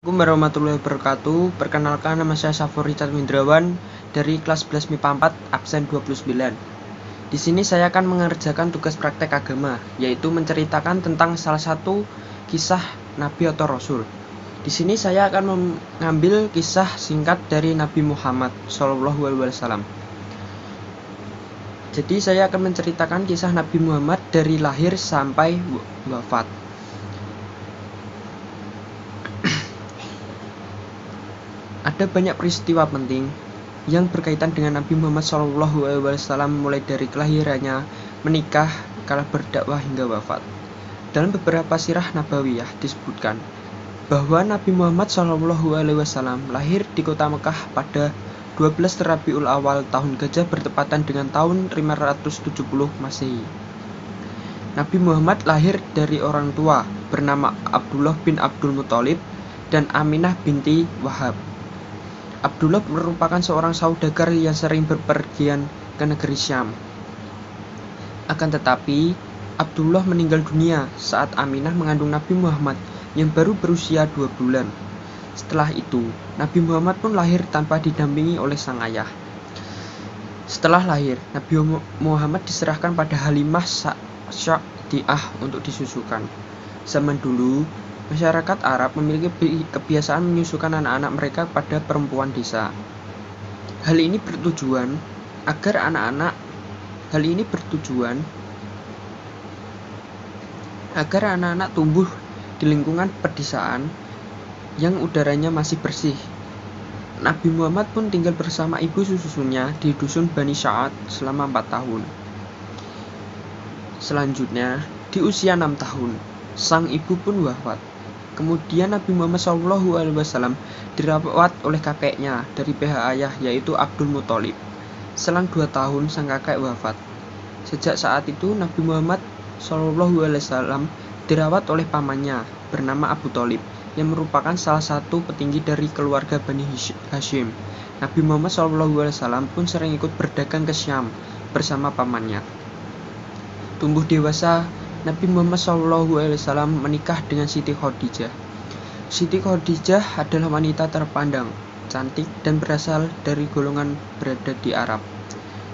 Assalamualaikum warahmatullahi wabarakatuh. Perkenalkan, nama saya Safur Richard Windrawan dari kelas 11 MIPA 4 absen 29. Di sini saya akan mengerjakan tugas praktek agama, yaitu menceritakan tentang salah satu kisah Nabi atau Rasul. Di sini saya akan mengambil kisah singkat dari Nabi Muhammad SAW. Jadi saya akan menceritakan kisah Nabi Muhammad dari lahir sampai wafat. Ada banyak peristiwa penting yang berkaitan dengan Nabi Muhammad SAW, mulai dari kelahirannya, menikah, kalah berdakwah hingga wafat. Dalam beberapa sirah nabawiyah disebutkan bahwa Nabi Muhammad SAW lahir di kota Mekah pada 12 Rabiul Awal tahun Gajah bertepatan dengan tahun 570 Masehi. Nabi Muhammad lahir dari orang tua bernama Abdullah bin Abdul Muthalib dan Aminah binti Wahab. Abdullah merupakan seorang saudagar yang sering berpergian ke negeri Syam. Akan tetapi, Abdullah meninggal dunia saat Aminah mengandung Nabi Muhammad yang baru berusia 2 bulan. Setelah itu, Nabi Muhammad pun lahir tanpa didampingi oleh sang ayah. Setelah lahir, Nabi Muhammad diserahkan pada Halimah Sa'diyah untuk disusukan. Zaman dulu, masyarakat Arab memiliki kebiasaan menyusukan anak-anak mereka pada perempuan desa. Hal ini bertujuan agar anak-anak tumbuh di lingkungan pedesaan yang udaranya masih bersih. Nabi Muhammad pun tinggal bersama ibu susunya di dusun Bani Sa'ad selama 4 tahun. Selanjutnya, di usia 6 tahun, sang ibu pun wafat. Kemudian Nabi Muhammad SAW dirawat oleh kakeknya dari pihak ayah, yaitu Abdul Muthalib. Selang 2 tahun sang kakek wafat. Sejak saat itu Nabi Muhammad SAW dirawat oleh pamannya bernama Abu Thalib, yang merupakan salah satu petinggi dari keluarga Bani Hashim. Nabi Muhammad SAW pun sering ikut berdagang ke Syam bersama pamannya. Tumbuh dewasa, Nabi Muhammad SAW menikah dengan Siti Khadijah. Siti Khadijah adalah wanita terpandang, cantik, dan berasal dari golongan berada di Arab.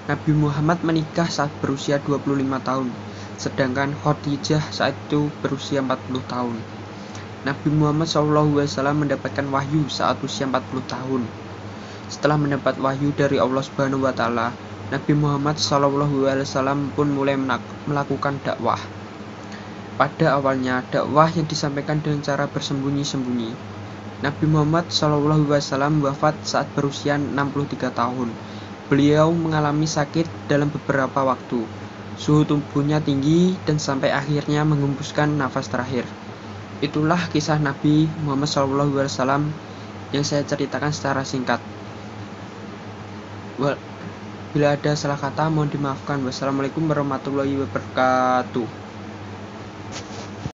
Nabi Muhammad menikah saat berusia 25 tahun, sedangkan Khadijah saat itu berusia 40 tahun. Nabi Muhammad SAW mendapatkan wahyu saat usia 40 tahun. Setelah mendapat wahyu dari Allah SWT, Nabi Muhammad SAW pun mulai melakukan dakwah. Pada awalnya, dakwah yang disampaikan dengan cara bersembunyi-sembunyi. Nabi Muhammad SAW wafat saat berusia 63 tahun. Beliau mengalami sakit dalam beberapa waktu. Suhu tubuhnya tinggi dan sampai akhirnya menghembuskan nafas terakhir. Itulah kisah Nabi Muhammad SAW yang saya ceritakan secara singkat. Bila ada salah kata, mohon dimaafkan. Wassalamualaikum warahmatullahi wabarakatuh.